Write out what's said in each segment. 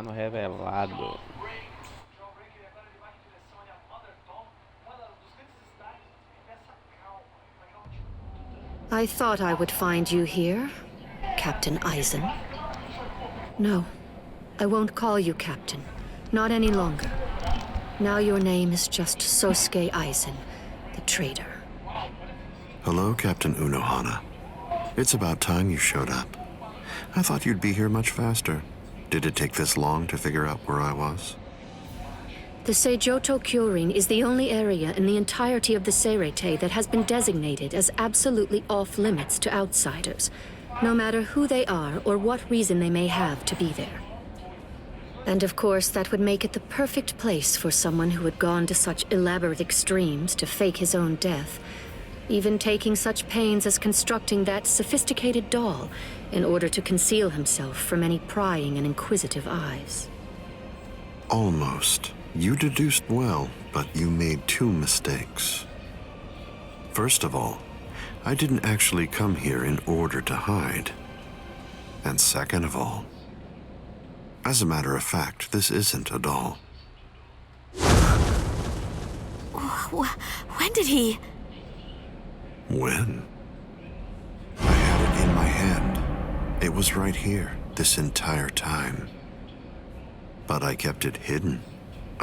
humano revelado. I thought I would find you here, Captain Eisen. No, I won't call you Captain. Not any longer. Now your name is just Sosuke Eisen, the traitor. Hello, Captain Unohana. It's about time you showed up. I thought you'd be here much faster. Did it take this long to figure out where I was? The Seijoto Kyorin is the only area in the entirety of the Seirete that has been designated as absolutely off-limits to outsiders, no matter who they are or what reason they may have to be there. And of course, that would make it the perfect place for someone who had gone to such elaborate extremes to fake his own death, even taking such pains as constructing that sophisticated doll in order to conceal himself from any prying and inquisitive eyes. Almost. You deduced well, but you made two mistakes. First of all, I didn't actually come here in order to hide. And second of all, as a matter of fact, this isn't a doll. When did he? When? I had it in my hand. It was right here, this entire time. But I kept it hidden.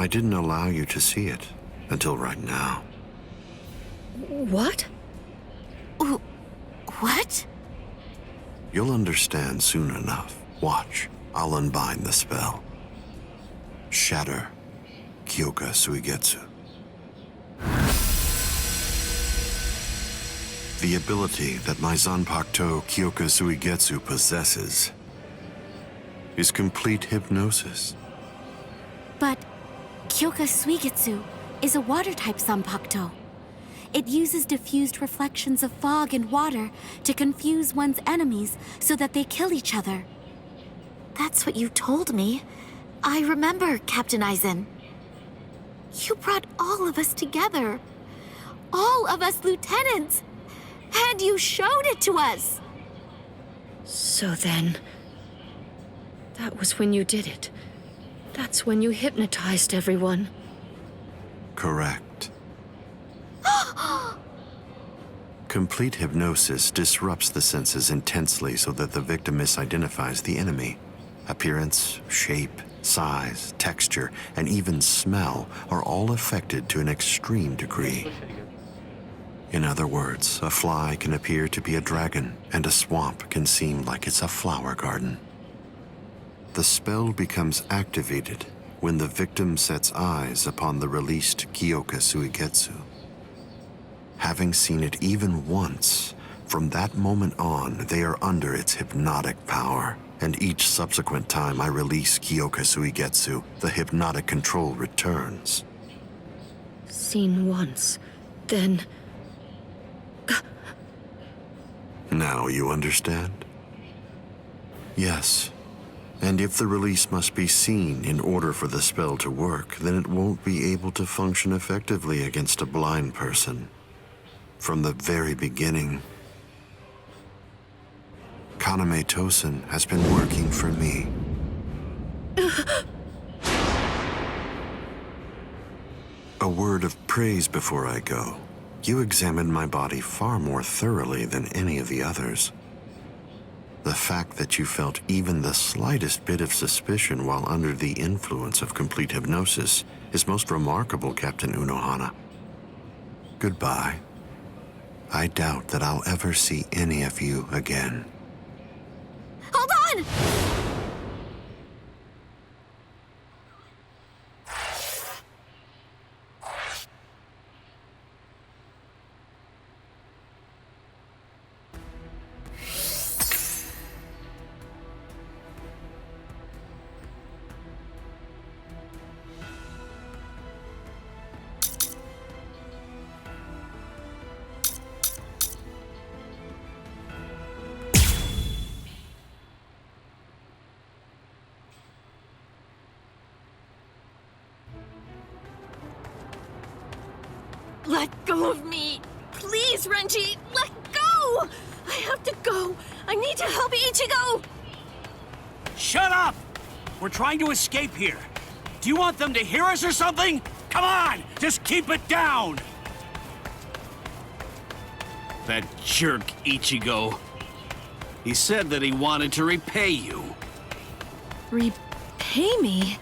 I didn't allow you to see it until right now. What? What? You'll understand soon enough. Watch, I'll unbind the spell. Shatter Kyoka Suigetsu. The ability that my Zanpakuto Kyoka Suigetsu possesses is complete hypnosis. But Kyoka Suigetsu is a water-type Zanpakuto. It uses diffused reflections of fog and water to confuse one's enemies so that they kill each other. That's what you told me. I remember, Captain Eisen. You brought all of us together. All of us lieutenants. And you showed it to us. So then, that was when you did it. That's when you hypnotized everyone. Correct. Complete hypnosis disrupts the senses intensely so that the victim misidentifies the enemy. Appearance, shape, size, texture, and even smell are all affected to an extreme degree. In other words, a fly can appear to be a dragon, and a swamp can seem like it's a flower garden. The spell becomes activated when the victim sets eyes upon the released Kyoka Suigetsu. Having seen it even once, from that moment on, they are under its hypnotic power, and each subsequent time I release Kyoka Suigetsu, the hypnotic control returns. Seen once, then... Now you understand? Yes. And if the release must be seen in order for the spell to work, then it won't be able to function effectively against a blind person. From the very beginning, Kaname Tosen has been working for me. A word of praise before I go. You examined my body far more thoroughly than any of the others. The fact that you felt even the slightest bit of suspicion while under the influence of complete hypnosis is most remarkable, Captain Unohana. Goodbye. I doubt that I'll ever see any of you again. Hold on! Let go of me! Please, Renji! Let go! I have to go! I need to help Ichigo! Shut up! We're trying to escape here. Do you want them to hear us or something? Come on! Just keep it down! That jerk, Ichigo. He said that he wanted to repay you. Repay me?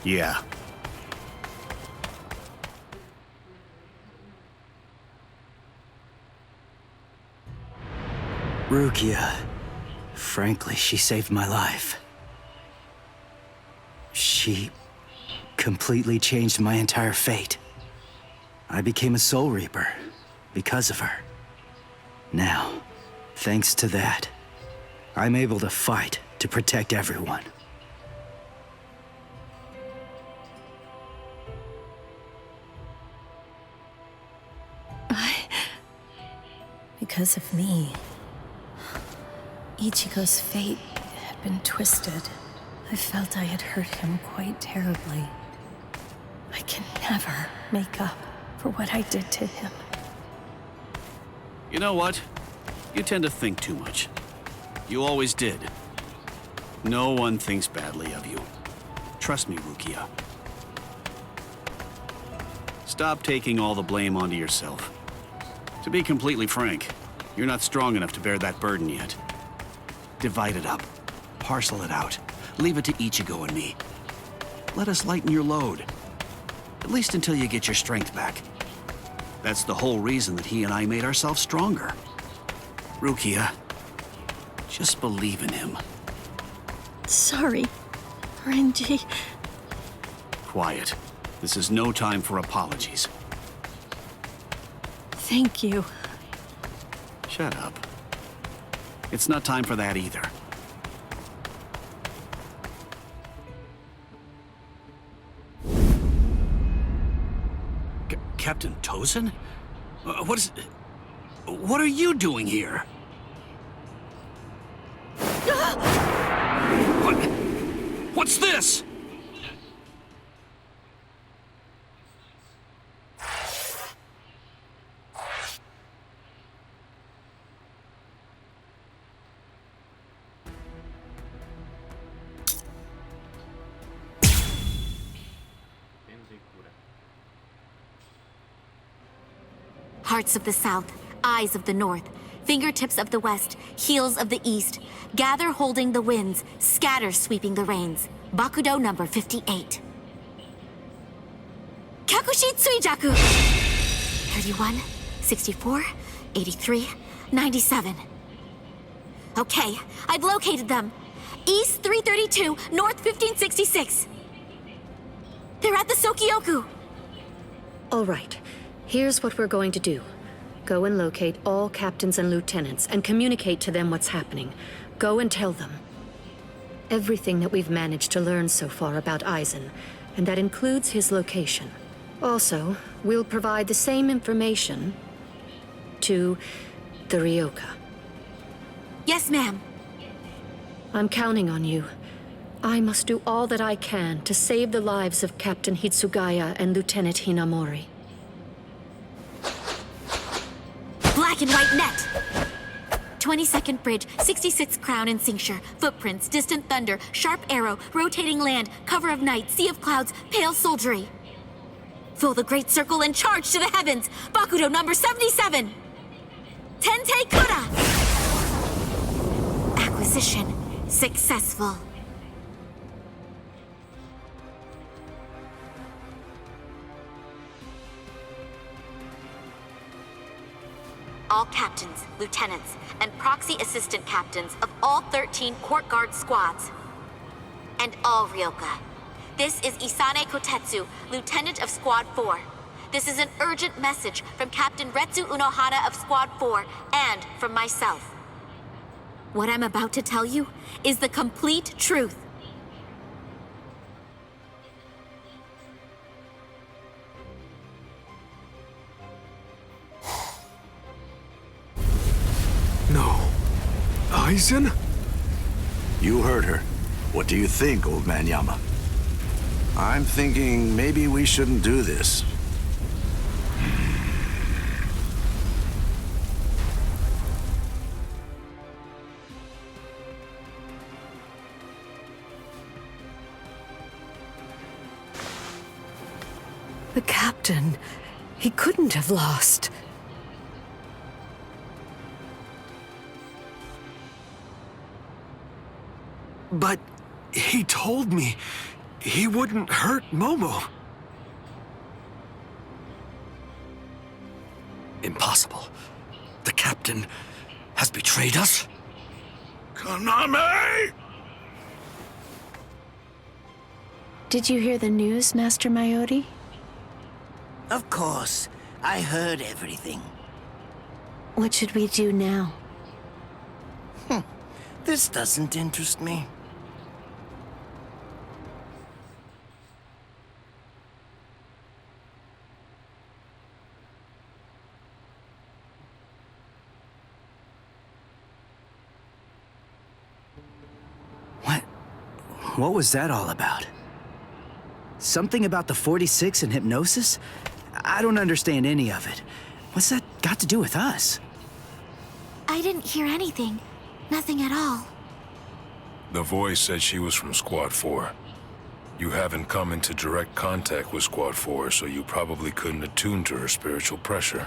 Yeah. Rukia. Frankly, she saved my life. She completely changed my entire fate. I became a Soul Reaper because of her. Now, thanks to that, I'm able to fight to protect everyone. Because of me, Ichigo's fate had been twisted. I felt I had hurt him quite terribly. I can never make up for what I did to him. You know what? You tend to think too much. You always did. No one thinks badly of you. Trust me, Rukia. Stop taking all the blame onto yourself. To be completely frank, you're not strong enough to bear that burden yet. Divide it up. Parcel it out. Leave it to Ichigo and me. Let us lighten your load. At least until you get your strength back. That's the whole reason that he and I made ourselves stronger. Rukia, just believe in him. Sorry, Renji. Quiet. This is no time for apologies. Thank you. Shut up. It's not time for that either. Captain Tozen? What are you doing here? What's this? Hearts of the South, eyes of the North, fingertips of the West, heels of the East, gather holding the winds, scatter sweeping the rains. Bakudo number 58. Kyakushi Tsuijaku! 31, 64, 83, 97. Okay, I've located them. East 332, North 1566. They're at the Sokioku. All right. Here's what we're going to do. Go and locate all captains and lieutenants and communicate to them what's happening. Go and tell them everything that we've managed to learn so far about Aizen, and that includes his location. Also, we'll provide the same information to the Ryoka. Yes, ma'am. I'm counting on you. I must do all that I can to save the lives of Captain Hitsugaya and Lieutenant Hinamori. Black and white net! 22nd Bridge, 66th Crown and Cincture. Footprints, distant thunder, sharp arrow, rotating land, cover of night, sea of clouds, pale soldiery. Fill the great circle and charge to the heavens! Bakudo number 77! Tente Kura! Acquisition successful. All captains, lieutenants, and proxy assistant captains of all 13 court guard squads. And all Ryoka. This is Isane Kotetsu, lieutenant of Squad 4. This is an urgent message from Captain Retsu Unohana of Squad 4 and from myself. What I'm about to tell you is the complete truth. No. Aizen? You heard her. What do you think, old man Yama? I'm thinking maybe we shouldn't do this. The captain. He couldn't have lost. But he told me he wouldn't hurt Momo. Impossible. The captain has betrayed us? Konami! Did you hear the news, Master Mayodi? Of course. I heard everything. What should we do now? This doesn't interest me. What was that all about? Something about the 46 and hypnosis? I don't understand any of it. What's that got to do with us? I didn't hear anything. Nothing at all. The voice said she was from Squad 4. You haven't come into direct contact with Squad 4, so you probably couldn't attune to her spiritual pressure.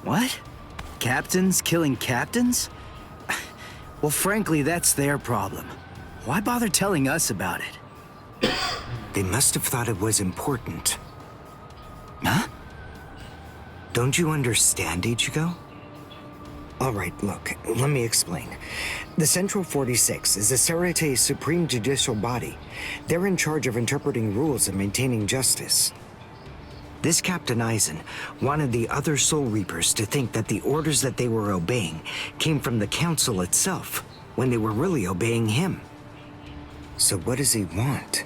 What? Captains killing captains? Well, frankly, that's their problem. Why bother telling us about it? They must have thought it was important. Huh? Don't you understand, Ichigo? All right, look, let me explain. The Central 46 is the Seireite's supreme judicial body. They're in charge of interpreting rules and maintaining justice. This Captain Aizen wanted the other Soul Reapers to think that the orders that they were obeying came from the Council itself, when they were really obeying him. So what does he want?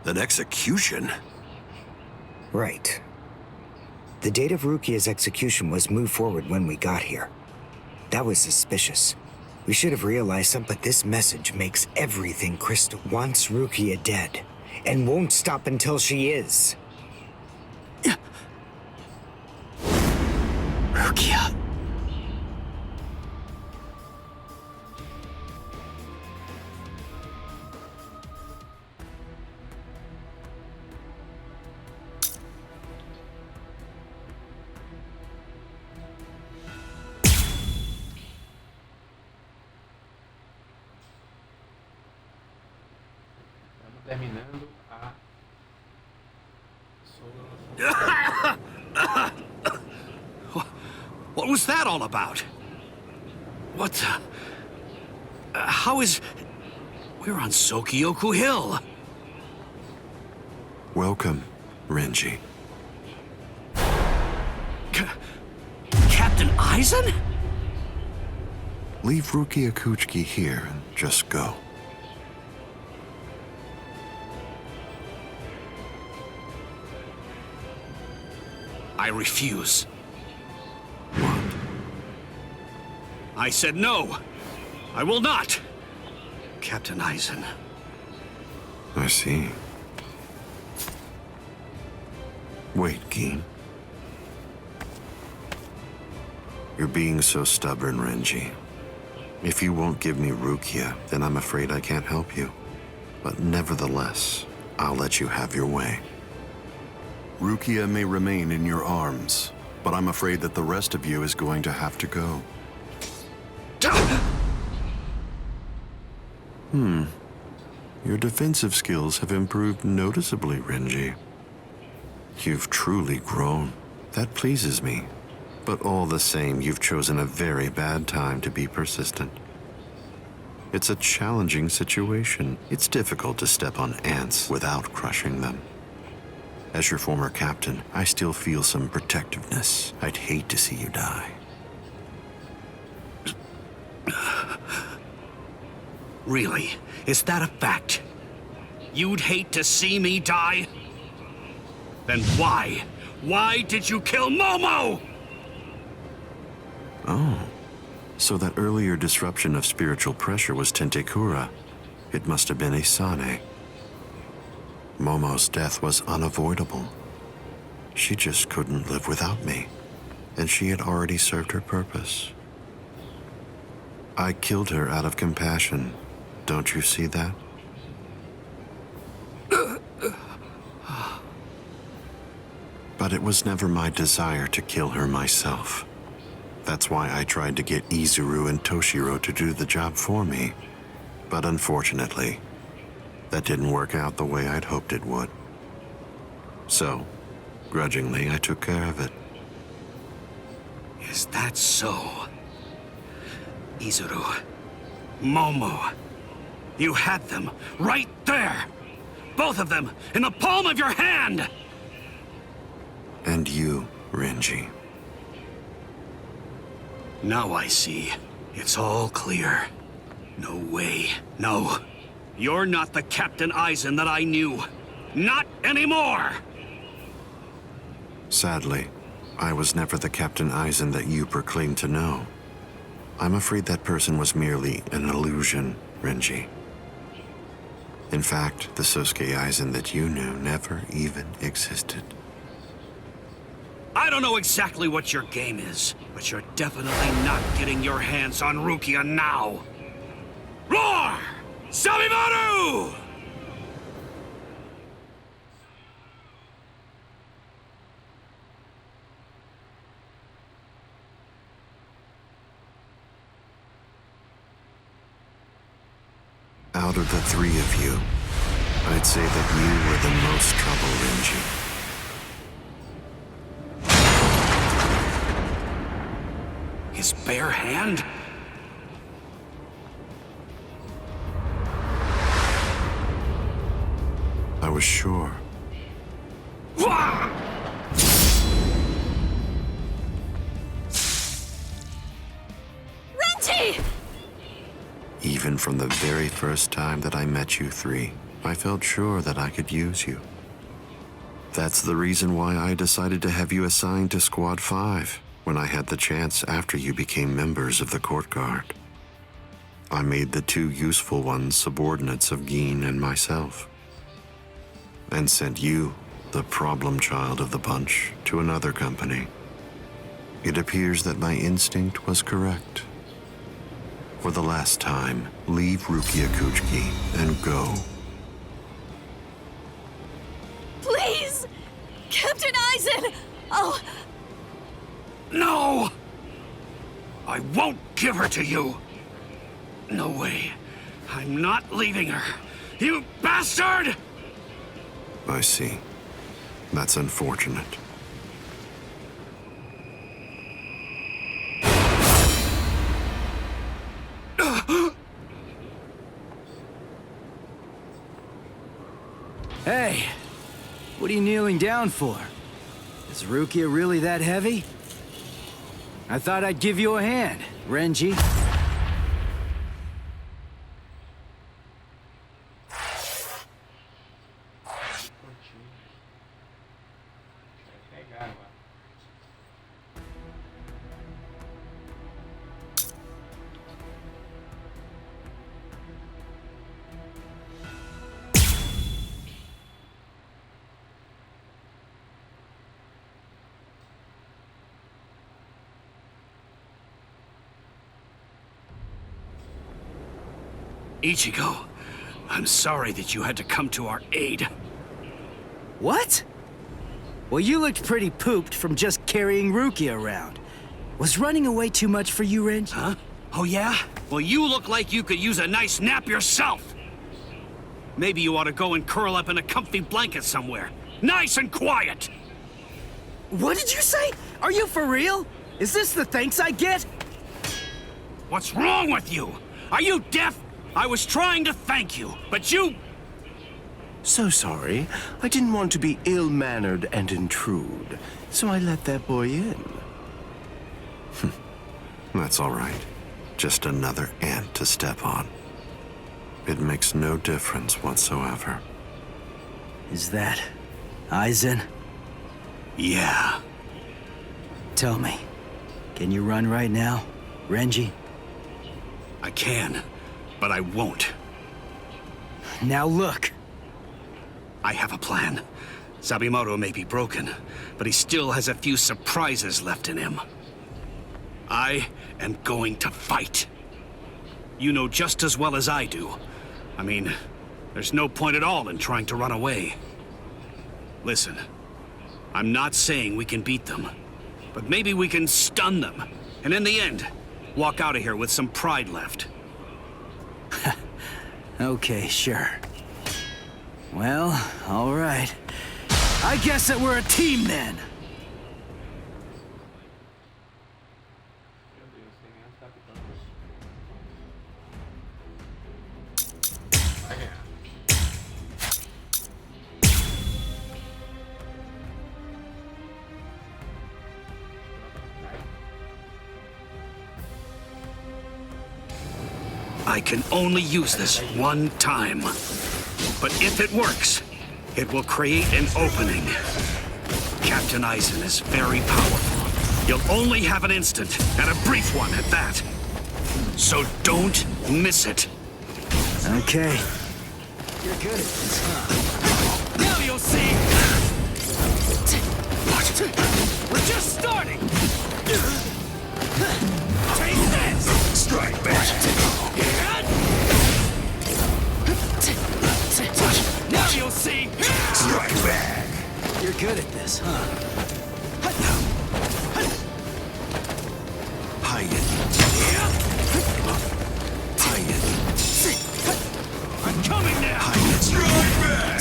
An execution? Right. The date of Rukia's execution was moved forward when we got here. That was suspicious. We should have realized something, but this message makes everything crystal. Wants Rukia dead, and won't stop until she is. Rukia. Terminando What was that all about? What the... how is... We're on Sokyoku Hill. Welcome, Renji. Captain Aizen? Leave Rukia Kuchiki here and just go. I refuse. What? I said no. I will not. Captain Aizen. I see. Wait, Gin. You're being so stubborn, Renji. If you won't give me Rukia, then I'm afraid I can't help you. But nevertheless, I'll let you have your way. Rukia may remain in your arms, but I'm afraid that the rest of you is going to have to go. Your defensive skills have improved noticeably, Renji. You've truly grown. That pleases me. But all the same, you've chosen a very bad time to be persistent. It's a challenging situation. It's difficult to step on ants without crushing them. As your former captain, I still feel some protectiveness. I'd hate to see you die. Really? Is that a fact? You'd hate to see me die? Then why? Why did you kill Momo? Oh, so that earlier disruption of spiritual pressure was Tentekura. It must have been Isane. Momo's death was unavoidable. She just couldn't live without me, and she had already served her purpose. I killed her out of compassion. Don't you see that? But it was never my desire to kill her myself. That's why I tried to get Izuru and Toshiro to do the job for me. But unfortunately, that didn't work out the way I'd hoped it would. So, grudgingly, I took care of it. Is that so? Izuru, Momo, you had them right there! Both of them in the palm of your hand! And you, Renji. Now I see. It's all clear. No way. No. You're not the Captain Aizen that I knew. Not anymore! Sadly, I was never the Captain Aizen that you proclaimed to know. I'm afraid that person was merely an illusion, Renji. In fact, the Sosuke Aizen that you knew never even existed. I don't know exactly what your game is, but you're definitely not getting your hands on Rukia now. Roar! Sabimaru! Out of the three of you, I'd say that you were the most trouble, Renji. His bare hand? I was sure. Renji! Even from the very first time that I met you three, I felt sure that I could use you. That's the reason why I decided to have you assigned to Squad 5 when I had the chance after you became members of the Court Guard. I made the two useful ones subordinates of Gin and myself, and sent you, the problem child of the bunch, to another company. It appears that my instinct was correct. For the last time, leave Rukia Kuchiki and go. Please! Captain Aizen! Oh... No! I won't give her to you! No way. I'm not leaving her. You bastard! I see. That's unfortunate. Hey, what are you kneeling down for? Is Rukia really that heavy? I thought I'd give you a hand, Renji. Ichigo, I'm sorry that you had to come to our aid. What? Well, you looked pretty pooped from just carrying Rukia around. Was running away too much for you, Renji? Huh? Oh yeah? Well, you look like you could use a nice nap yourself. Maybe you ought to go and curl up in a comfy blanket somewhere. Nice and quiet! What did you say? Are you for real? Is this the thanks I get? What's wrong with you? Are you deaf? I was trying to thank you, but you... So sorry. I didn't want to be ill-mannered and intrude, so I let that boy in. That's all right. Just another ant to step on. It makes no difference whatsoever. Is that Aizen? Yeah. Tell me, can you run right now, Renji? I can, but I won't. Now look. I have a plan. Sabimaru may be broken, but he still has a few surprises left in him. I am going to fight. You know just as well as I do. I mean, there's no point at all in trying to run away. Listen, I'm not saying we can beat them, but maybe we can stun them. And in the end, walk out of here with some pride left. Okay, sure. Well, all right. I guess that we're a team then. I can only use this one time. But if it works, it will create an opening. Captain Eisen is very powerful. You'll only have an instant, and a brief one at that. So don't miss it. Okay. You're good at this, huh? Now you'll see! We're just starting! Take this! Strike back! Now you'll see! Strike back! You're good at this, huh? Hide it. Hide it. I'm coming now! Hide it. Strike back!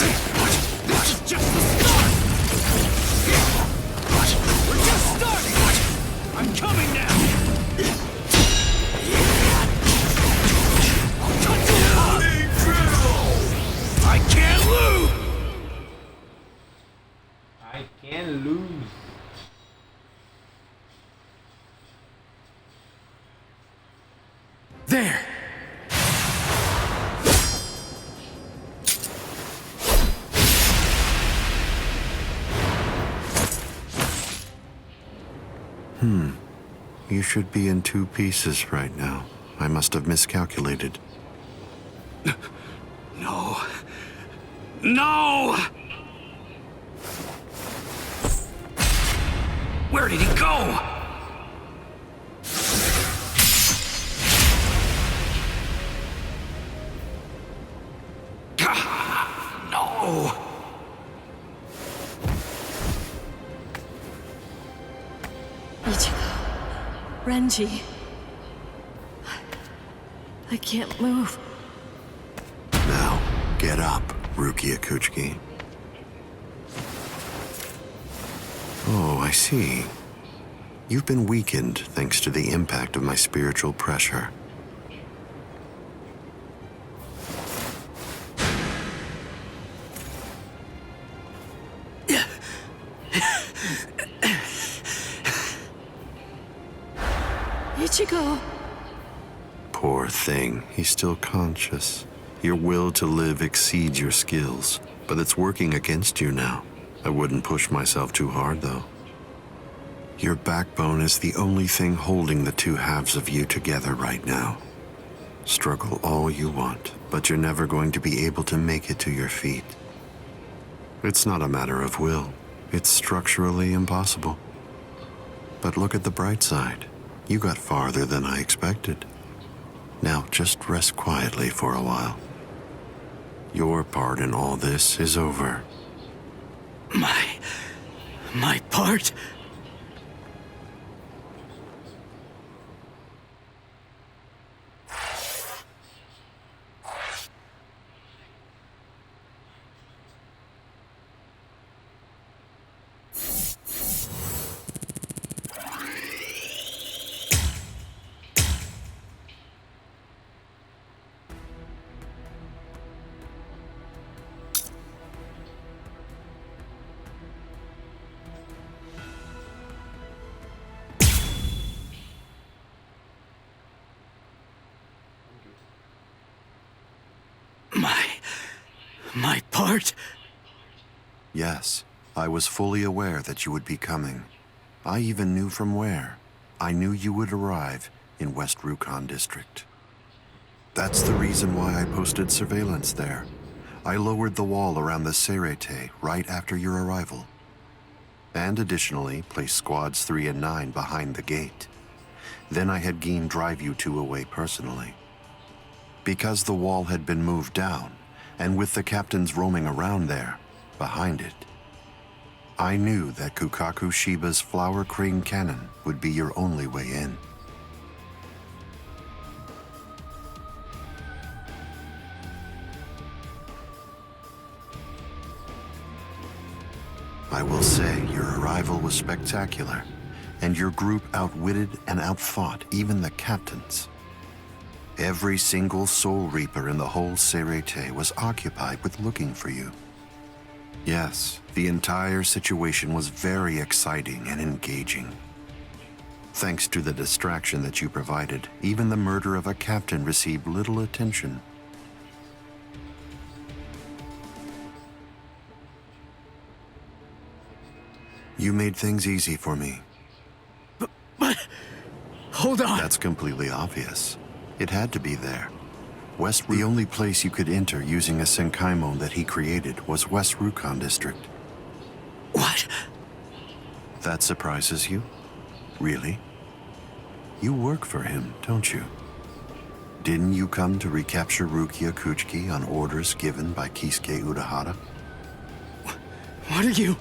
This is just the start! We're just starting! I'm coming now! I can't lose! I can't lose. There! You should be in 2 pieces right now. I must have miscalculated. No. No! Where did he go? No! Ichigo. Renji. I can't move. Now, get up, Rukia Kuchiki. Oh, I see. You've been weakened thanks to the impact of my spiritual pressure. Ichigo. Poor thing, he's still conscious. Your will to live exceeds your skills, but it's working against you now. I wouldn't push myself too hard, though. Your backbone is the only thing holding the 2 halves of you together right now. Struggle all you want, but you're never going to be able to make it to your feet. It's not a matter of will. It's structurally impossible. But look at the bright side. You got farther than I expected. Now just rest quietly for a while. Your part in all this is over. My part? My part? Yes, I was fully aware that you would be coming. I even knew from where. I knew you would arrive in West Rukon District. That's the reason why I posted surveillance there. I lowered the wall around the Seirete right after your arrival. And additionally, placed squads 3 and 9 behind the gate. Then I had Geen drive you 2 away personally. Because the wall had been moved down, and with the captains roaming around there, behind it, I knew that Kukaku Shiba's Flower Crane Cannon would be your only way in. I will say your arrival was spectacular, and your group outwitted and outfought even the captains. Every single Soul Reaper in the whole Serete was occupied with looking for you. Yes, the entire situation was very exciting and engaging. Thanks to the distraction that you provided, even the murder of a captain received little attention. You made things easy for me. But hold on. That's completely obvious. It had to be there. The only place you could enter using a Senkaimon that he created was West Rukon District. What? That surprises you? Really? You work for him, don't you? Didn't you come to recapture Rukia Kuchiki on orders given by Kisuke Urahara? What are you?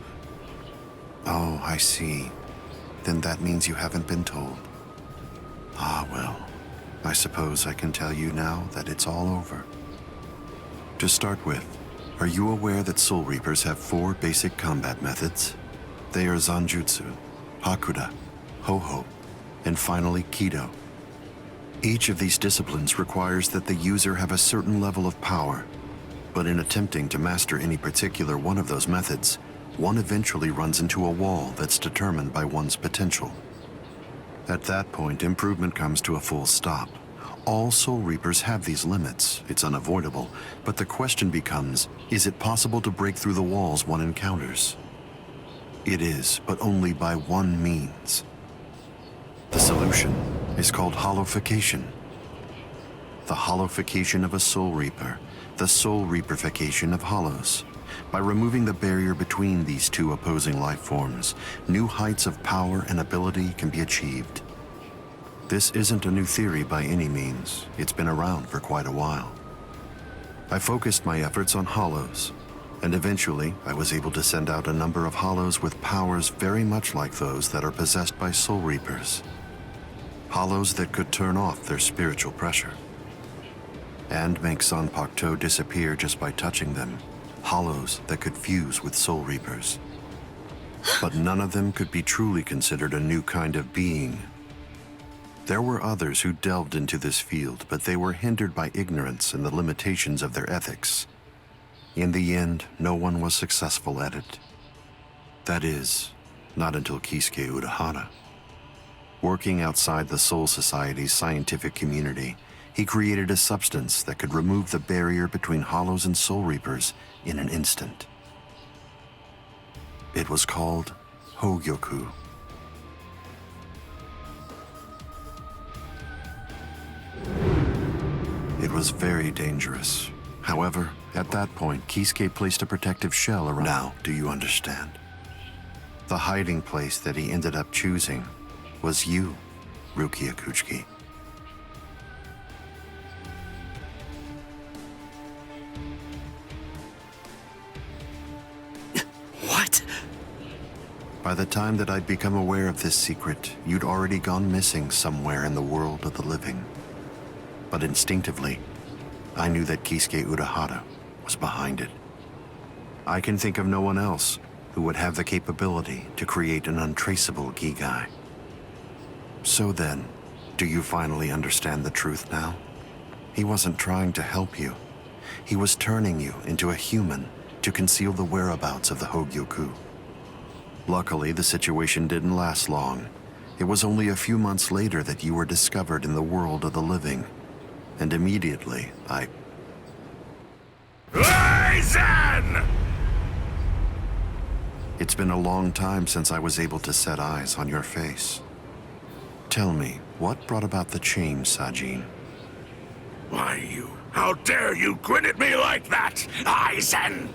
Oh, I see. Then that means you haven't been told. Ah, well. I suppose I can tell you now that it's all over. To start with, are you aware that Soul Reapers have 4 basic combat methods? They are Zanjutsu, Hakuda, Ho-Ho, and finally Kido. Each of these disciplines requires that the user have a certain level of power, but in attempting to master any particular one of those methods, one eventually runs into a wall that's determined by one's potential. At that point, improvement comes to a full stop. All Soul Reapers have these limits. It's unavoidable. But the question becomes, is it possible to break through the walls one encounters? It is, but only by one means. The solution is called hollowification. The hollowification of a Soul Reaper, the Soul Reaperification of hollows. By removing the barrier between these two opposing life forms, new heights of power and ability can be achieved. This isn't a new theory by any means. It's been around for quite a while. I focused my efforts on hollows, and eventually I was able to send out a number of hollows with powers very much like those that are possessed by Soul Reapers. Hollows that could turn off their spiritual pressure, and make Zanpakuto disappear just by touching them. Hollows that could fuse with Soul Reapers. But none of them could be truly considered a new kind of being. There were others who delved into this field, but they were hindered by ignorance and the limitations of their ethics. In the end, no one was successful at it. That is, not until Kisuke Urahara. Working outside the Soul Society's scientific community, he created a substance that could remove the barrier between hollows and Soul Reapers in an instant. It was called Hogyoku. It was very dangerous. However, at that point, Kisuke placed a protective shell around. Now, do you understand? The hiding place that he ended up choosing was you, Rukia Kuchiki. What? By the time that I'd become aware of this secret, you'd already gone missing somewhere in the world of the living. But instinctively, I knew that Kisuke Urahara was behind it. I can think of no one else who would have the capability to create an untraceable Gigai. So then, do you finally understand the truth now? He wasn't trying to help you. He was turning you into a human to conceal the whereabouts of the Hogyoku. Luckily, the situation didn't last long. It was only a few months later that you were discovered in the world of the living. And immediately, Aizen! It's been a long time since I was able to set eyes on your face. Tell me, what brought about the change, Sajin? Why, you... How dare you grin at me like that, Aizen?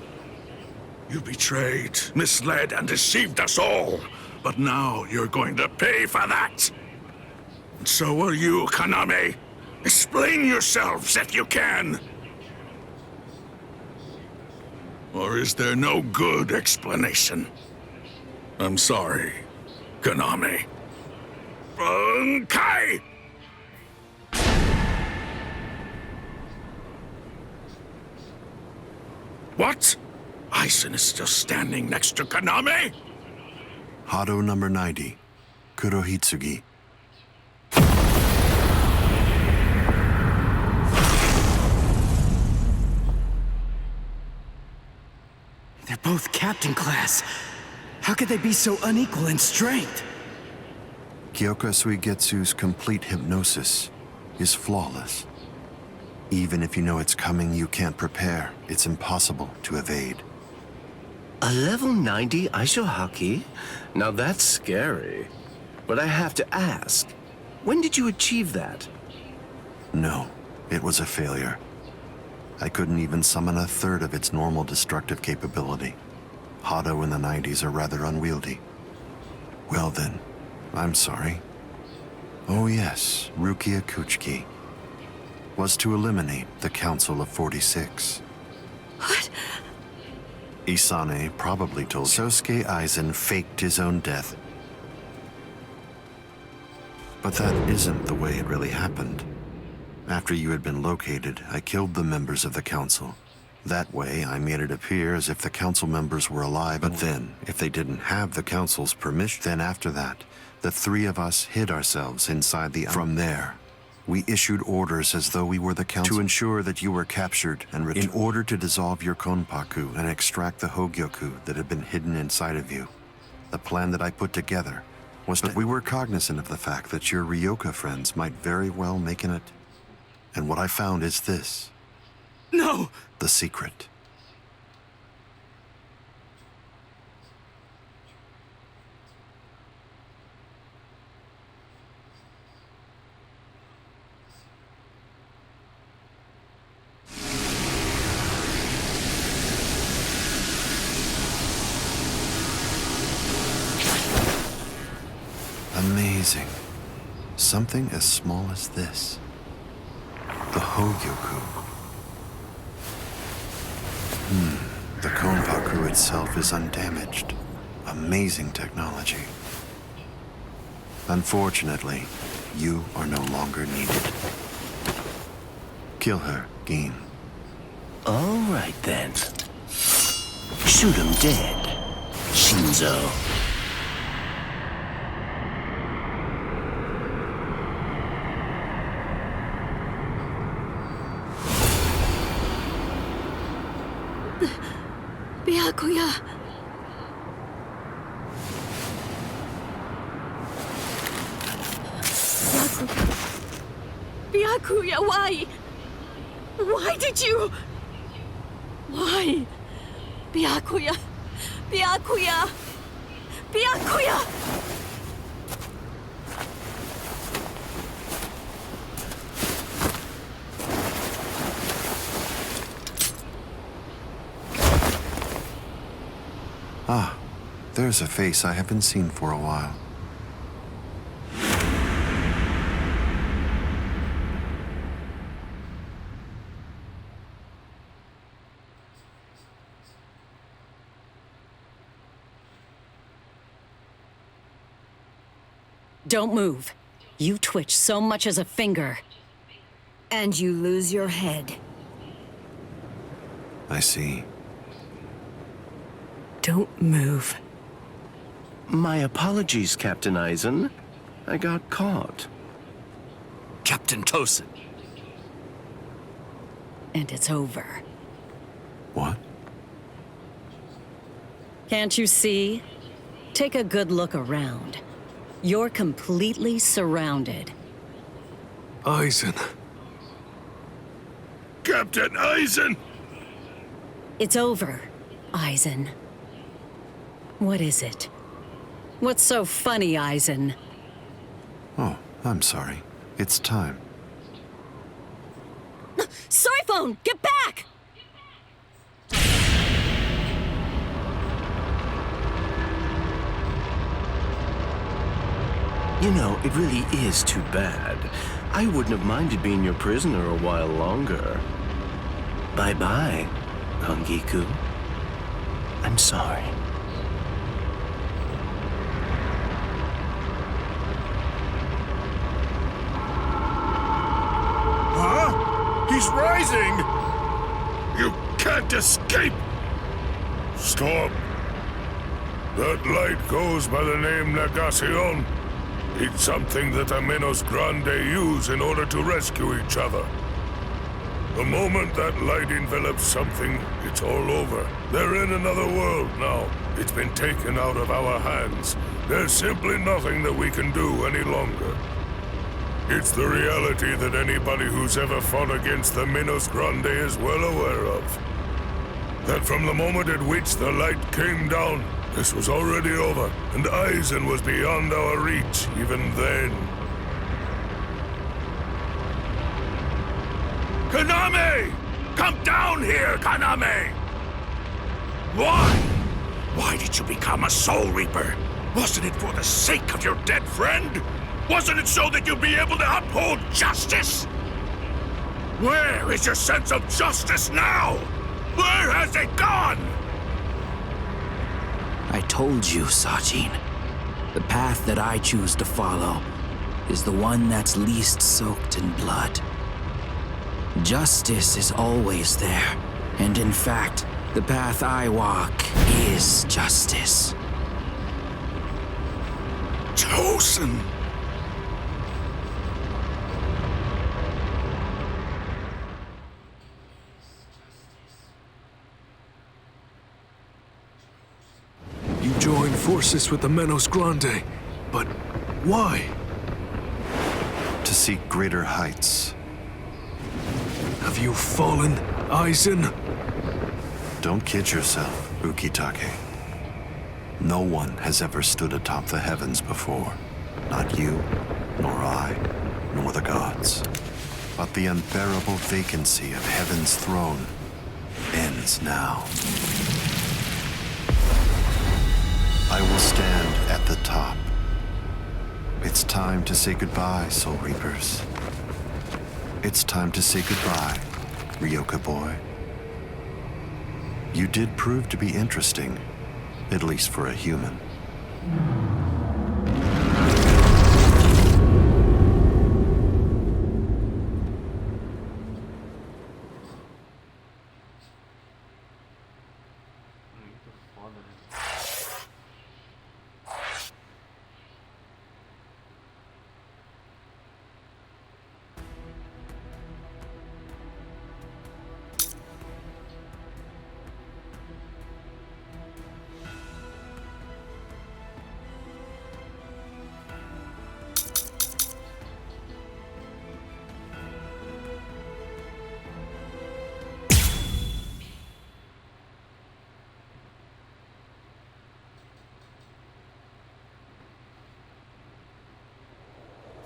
You betrayed, misled, and deceived us all. But now you're going to pay for that. And so will you, Kaname. Explain yourselves if you can. Or is there no good explanation? I'm sorry, Konami. Kai! What? Aizen is still standing next to Konami? Hado number 90, Kurohitsugi. They're both captain class. How could they be so unequal in strength? Kyoka Suigetsu's complete hypnosis is flawless. Even if you know it's coming, you can't prepare. It's impossible to evade. A level 90 Aisho Haki? Now that's scary. But I have to ask, when did you achieve that? No, it was a failure. I couldn't even summon a third of its normal destructive capability. Hado in the 90s are rather unwieldy. Well then, I'm sorry. Oh yes, Rukia Kuchiki was to eliminate the Council of 46. What? Isane probably told Sosuke Aizen faked his own death. But that isn't the way it really happened. After you had been located, I killed the members of the council. That way, I made it appear as if the council members were alive, but then, if they didn't have the council's permission, then after that, the three of us hid ourselves inside the... From there, we issued orders as though we were the council to ensure that you were captured and returned in order to dissolve your Konpaku and extract the Hogyoku that had been hidden inside of you. The plan that I put together was that we were cognizant of the fact that your Ryoka friends might very well make it. And what I found is this. No! The secret. Amazing. Something as small as this. The Hogyoku. The Konpaku itself is undamaged. Amazing technology. Unfortunately, you are no longer needed. Kill her, Gin. All right then. Shoot him dead, Shinzo. Byakuya. Byakuya, why? Why did you? Why? Byakuya. Byakuya. Byakuya. Ah, there's a face I haven't seen for a while. Don't move. You twitch so much as a finger. And you lose your head. I see. Don't move. My apologies, Captain Aizen. I got caught. Captain Tosin. And it's over. What? Can't you see? Take a good look around. You're completely surrounded. Aizen. Captain Aizen! It's over, Aizen. What is it? What's so funny, Aizen? Oh, I'm sorry. It's time. Sorry phone! Get back! You know, it really is too bad. I wouldn't have minded being your prisoner a while longer. Bye-bye, Kongiku. I'm sorry. freezing! You can't escape! Stop. That light goes by the name Negacion. It's something that the Menos Grande use in order to rescue each other. The moment that light envelops something, it's all over. They're in another world now. It's been taken out of our hands. There's simply nothing that we can do any longer. It's the reality that anybody who's ever fought against the Menos Grande is well aware of. That from the moment at which the light came down, this was already over, and Aizen was beyond our reach even then. Kaname! Come down here, Kaname! Why? Why did you become a Soul Reaper? Wasn't it for the sake of your dead friend? Wasn't it so that you'd be able to uphold justice? Where is your sense of justice now? Where has it gone? I told you, Sajin. The path that I choose to follow is the one that's least soaked in blood. Justice is always there, and in fact, the path I walk is justice. Chosen! You joined forces with the Menos Grande, but why? To seek greater heights. Have you fallen, Aizen? Don't kid yourself, Ukitake. No one has ever stood atop the heavens before. Not you, nor I, nor the gods. But the unbearable vacancy of heaven's throne ends now. I will stand at the top. It's time to say goodbye, Soul Reapers. It's time to say goodbye, Ryoka boy. You did prove to be interesting, at least for a human.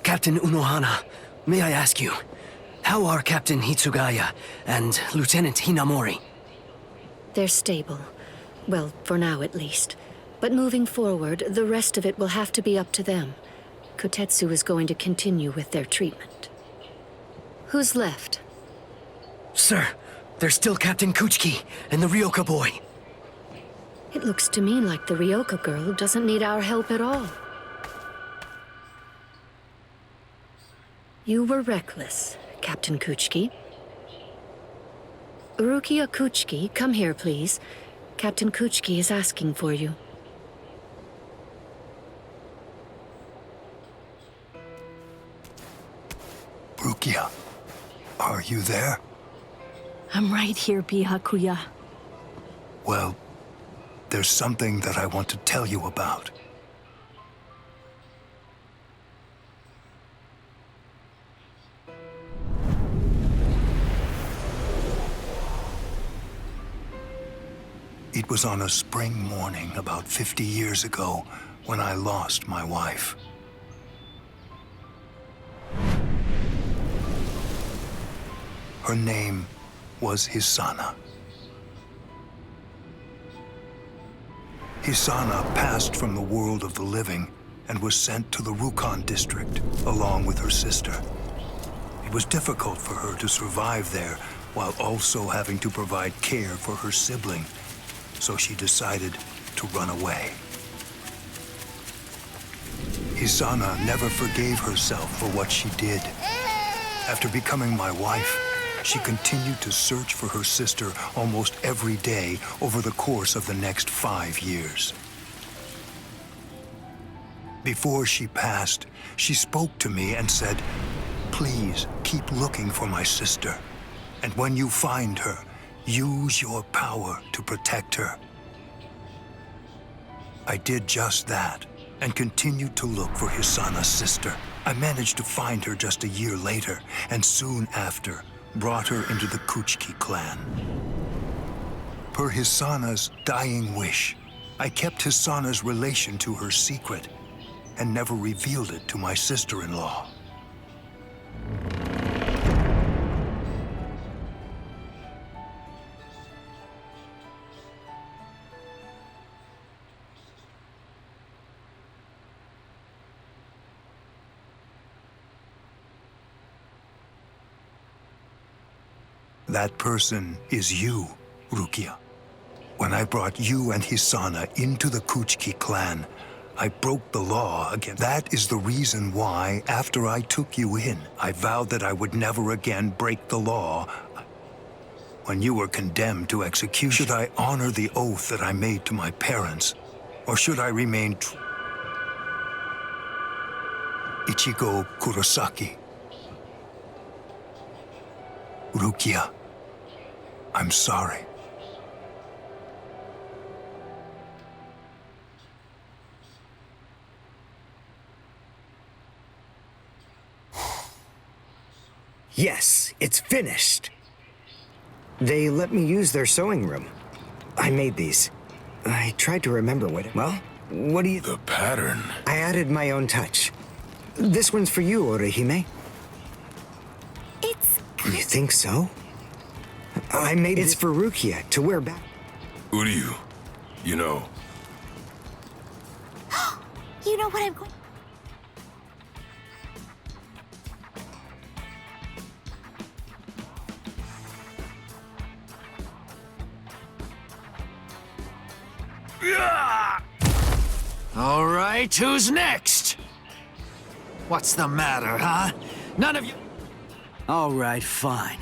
Captain Unohana, may I ask you, how are Captain Hitsugaya and Lieutenant Hinamori? They're stable. Well, for now at least. But moving forward, the rest of it will have to be up to them. Kotetsu is going to continue with their treatment. Who's left? Sir, there's still Captain Kuchiki and the Ryoka boy. It looks to me like the Ryoka girl doesn't need our help at all. You were reckless, Captain Kuchiki. Rukia Kuchiki, come here, please. Captain Kuchiki is asking for you. Rukia, are you there? I'm right here, Byakuya. Well, there's something that I want to tell you about. It was on a spring morning about 50 years ago when I lost my wife. Her name was Hisana. Hisana passed from the world of the living and was sent to the Rukon district along with her sister. It was difficult for her to survive there while also having to provide care for her sibling, so she decided to run away. Hisana never forgave herself for what she did. After becoming my wife, she continued to search for her sister almost every day over the course of the next 5 years. Before she passed, she spoke to me and said, "Please keep looking for my sister. And when you find her, use your power to protect her." I did just that and continued to look for Hisana's sister. I managed to find her just a year later, and soon after, brought her into the Kuchiki clan. Per Hisana's dying wish, I kept Hisana's relation to her secret and never revealed it to my sister-in-law. That person is you, Rukia. When I brought you and Hisana into the Kuchiki clan, I broke the law again. That is the reason why, after I took you in, I vowed that I would never again break the law. When you were condemned to execution, should I honor the oath that I made to my parents, or should I remain true? Ichigo Kurosaki. Rukia, I'm sorry. Yes, it's finished. They let me use their sewing room. I made these. I tried to remember what do you... The pattern. I added my own touch. This one's for you, Orihime. You think so? I made it's for Rukia to wear back. Uryu, you know... You know what I'm going... All right, who's next? What's the matter, huh? None of you... All right, fine.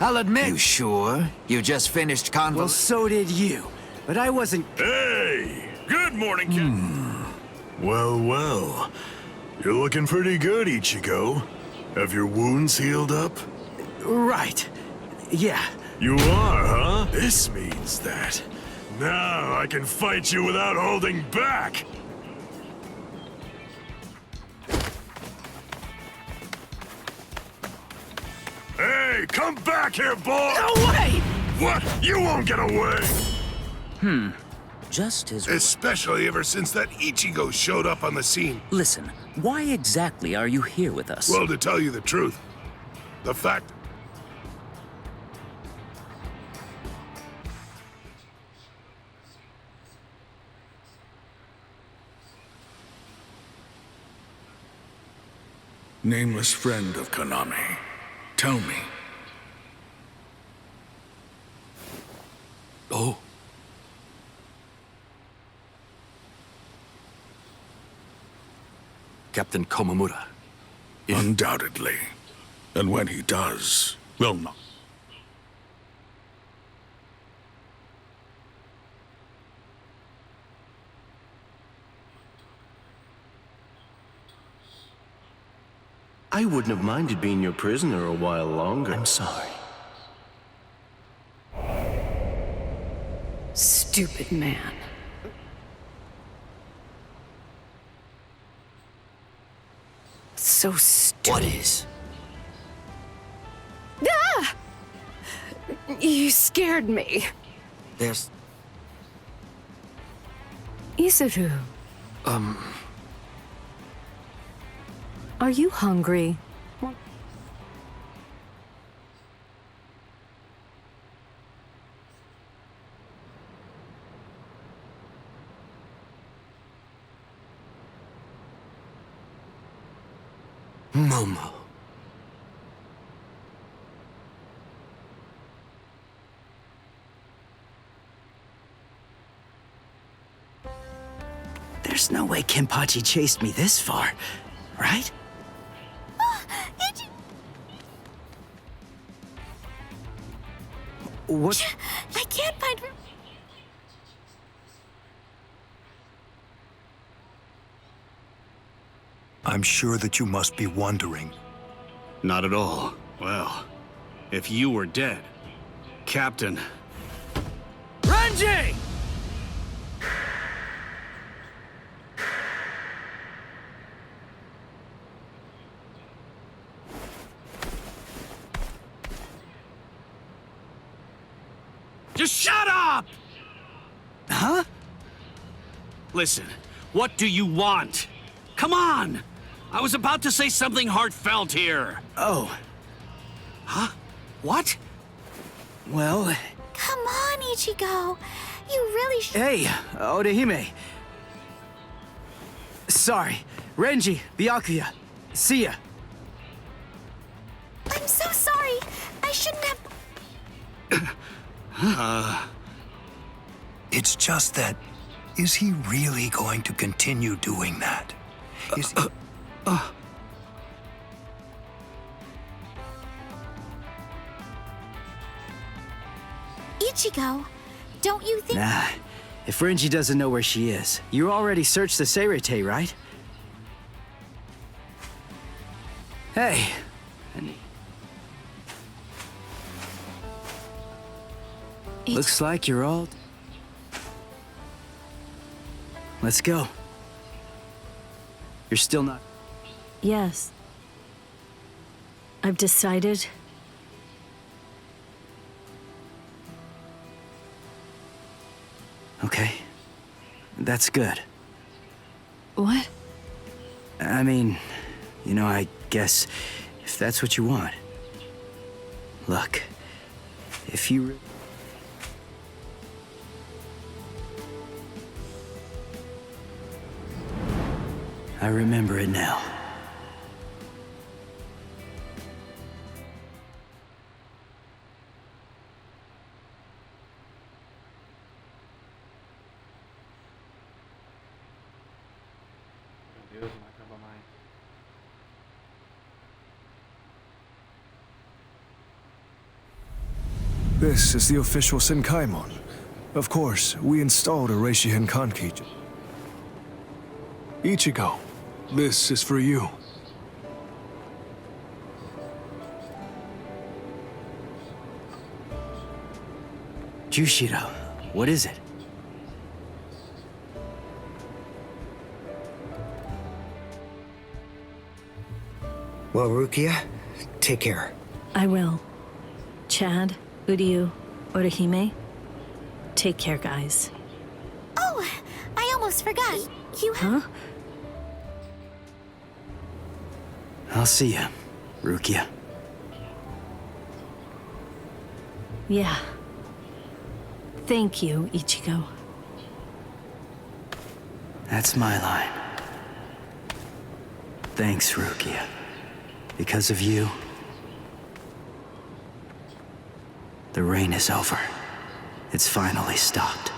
I'll admit... You sure? You just finished convo... Well, so did you. But I wasn't... Hey! Good morning, kid. Well, well. You're looking pretty good, Ichigo. Have your wounds healed up? Right. Yeah. You are, huh? This means that. Now I can fight you without holding back! Hey, come back here, boy! No way! What? You won't get away! Just as... Especially ever since that Ichigo showed up on the scene. Listen, why exactly are you here with us? Well, to tell you the truth, the fact... Nameless friend of Konami, tell me. Oh. Captain Komamura. Undoubtedly. And when he does, we'll not. I wouldn't have minded being your prisoner a while longer. I'm sorry. Stupid man. So stupid. What is? Ah! You scared me. There's... Isuru. Are you hungry? Momo. There's no way Kenpachi chased me this far. Or right? What? I can't find... I'm sure that you must be wondering. Not at all. Well, if you were dead, Captain... Renji! Just shut up! Huh? Listen, what do you want? Come on! I was about to say something heartfelt here. Oh. Huh? What? Well... Come on, Ichigo. You really should... Hey, Orihime. Sorry. Renji, Byakuya. See ya. I'm so sorry. I shouldn't have... It's just that, is he really going to continue doing that? Is he... Ichigo, don't you think... Nah. If Renji doesn't know where she is, you already searched the Seirete, right? Hey. Looks like you're all... Let's go. You're still not... Yes. I've decided. Okay. That's good. What? I mean, you know, I guess if that's what you want. Look, if you... I remember it now. This is the official Senkaimon. Of course, we installed a Reishihen Kanki. Ichigo, this is for you. Jushiro, what is it? Well, Rukia, take care. I will. Chad, Uryu, Orihime, take care, guys. Oh, I almost forgot. You have... Huh? I'll see ya, Rukia. Yeah. Thank you, Ichigo. That's my line. Thanks, Rukia. Because of you, the rain is over. It's finally stopped.